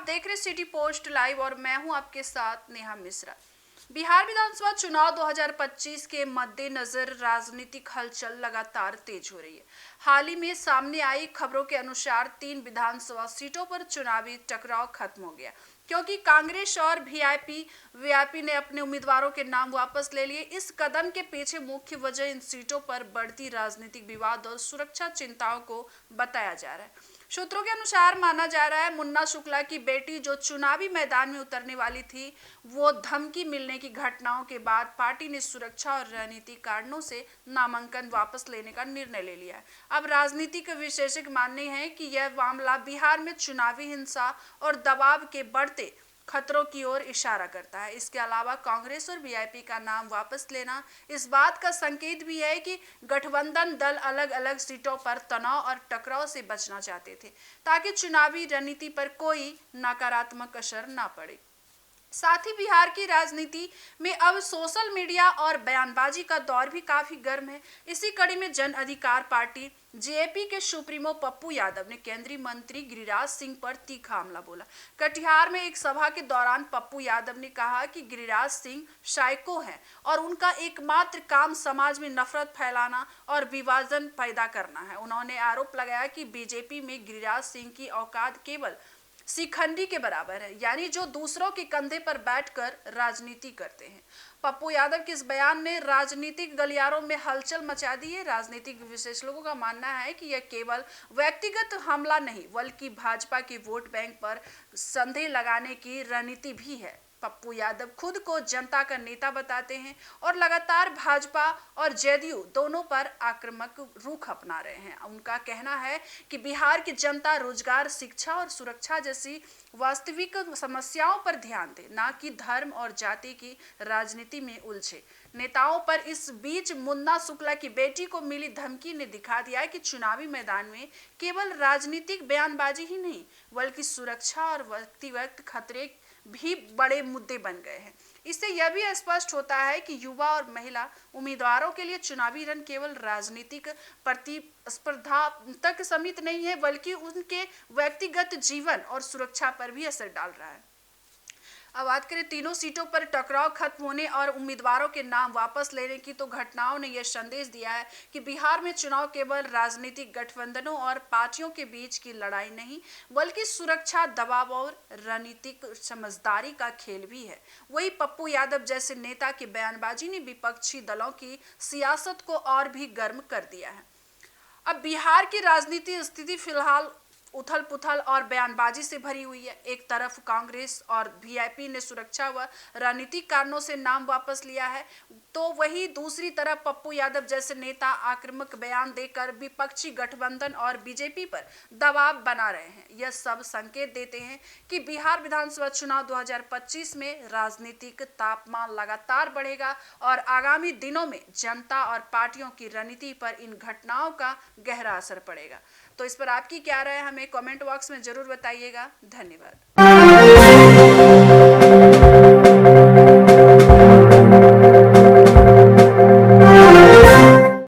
देख रहे city post live और मैं हूं आपके साथ नेहा मिश्रा। बिहार विधानसभा चुनाव 2025 के मद्देनजर राजनीतिक हलचल लगातार तेज हो रही है। हाल ही में सामने आई खबरों के अनुसार 3 विधानसभा सीटों पर चुनावी टकराव खत्म हो गया, क्योंकि कांग्रेस और वीआईपी ने अपने उम्मीदवारों के नाम वापस ले लिए। इस कदम के पीछे मुख्य वजह इन सीटों पर बढ़ती राजनीतिक विवाद और सुरक्षा चिंताओं को बताया जा रहा है। सूत्रों के अनुसार माना जा रहा है मुन्ना शुक्ला की बेटी जो चुनावी मैदान में उतरने वाली थी, वो धमकी मिलने की घटनाओं के बाद पार्टी ने सुरक्षा और रणनीतिक कारणों से नामांकन वापस लेने का निर्णय ले लिया है। अब राजनीतिक विशेषज्ञ मानते हैं कि यह मामला बिहार में चुनावी हिंसा और दबाव के बढ़ते खतरों की ओर इशारा करता है। इसके अलावा कांग्रेस और वीआईपी का नाम वापस लेना इस बात का संकेत भी है कि गठबंधन दल अलग अलग सीटों पर तनाव और टकराव से बचना चाहते थे, ताकि चुनावी रणनीति पर कोई नकारात्मक असर न पड़े। साथ ही बिहार की राजनीति में अब सोशल मीडिया और बयानबाजी का दौर भी काफी गर्म है। इसी कड़ी में जन अधिकार पार्टी जेएपी के सुप्रीमो पप्पू यादव ने केंद्रीय मंत्री गिरिराज सिंह पर तीखा हमला बोला। कटिहार में एक सभा के दौरान पप्पू यादव ने कहा कि गिरिराज सिंह साइको हैं और उनका एकमात्र काम समाज में नफरत फैलाना और विभाजन पैदा करना है। उन्होंने आरोप लगाया कि बीजेपी में गिरिराज सिंह की औकात केवल शिखंडी के बराबर है, यानी जो दूसरों के कंधे पर बैठकर राजनीति करते हैं। पप्पू यादव के इस बयान ने राजनीतिक गलियारों में हलचल मचा दी है। राजनीतिक विशेषज्ञों का मानना है कि यह केवल व्यक्तिगत हमला नहीं, बल्कि भाजपा के वोट बैंक पर संदेह लगाने की रणनीति भी है। पप्पू यादव खुद को जनता का नेता बताते हैं और लगातार भाजपा और जेडीयू दोनों पर आक्रामक रुख अपना रहे हैं। उनका कहना है कि बिहार की जनता रोजगार, शिक्षा और सुरक्षा जैसी वास्तविक समस्याओं पर ध्यान दे, ना कि धर्म और जाति की राजनीति में उलझे। नेताओं पर इस बीच मुन्ना शुक्ला की बेटी को मिली धमकी ने दिखा दिया है कि चुनावी मैदान में केवल राजनीतिक बयानबाजी ही नहीं, बल्कि सुरक्षा और व्यक्तिगत खतरे भी बड़े मुद्दे बन गए हैं। इससे यह भी स्पष्ट होता है कि युवा और महिला उम्मीदवारों के लिए चुनावी रण केवल राजनीतिक प्रतिस्पर्धा तक सीमित नहीं है, बल्कि उनके व्यक्तिगत जीवन और सुरक्षा पर भी असर डाल रहा है। अब बात करें तीनों सीटों पर टकराव खत्म होने और उम्मीदवारों के नाम वापस लेने की, तो घटनाओं ने यह संदेश दिया है कि बिहार में चुनाव केवल राजनीतिक गठबंधनों और पार्टियों के बीच की लड़ाई नहीं, बल्कि सुरक्षा, दबाव और रणनीतिक समझदारी का खेल भी है। वही पप्पू यादव जैसे नेता की बयानबाजी ने विपक्षी दलों की सियासत को और भी गर्म कर दिया है। अब बिहार की राजनीतिक स्थिति फिलहाल उथल पुथल और बयानबाजी से भरी हुई है। एक तरफ कांग्रेस और वीआईपी ने सुरक्षा व रणनीतिक कारणों से नाम वापस लिया है, तो वही दूसरी तरफ पप्पू यादव जैसे नेता आक्रामक बयान देकर विपक्षी गठबंधन और बीजेपी पर दबाव बना रहे हैं। यह सब संकेत देते हैं कि बिहार विधानसभा चुनाव 2025 में राजनीतिक तापमान लगातार बढ़ेगा और आगामी दिनों में जनता और पार्टियों की रणनीति पर इन घटनाओं का गहरा असर पड़ेगा। तो इस पर आपकी क्या राय है, हमें कमेंट बॉक्स में जरूर बताइएगा। धन्यवाद।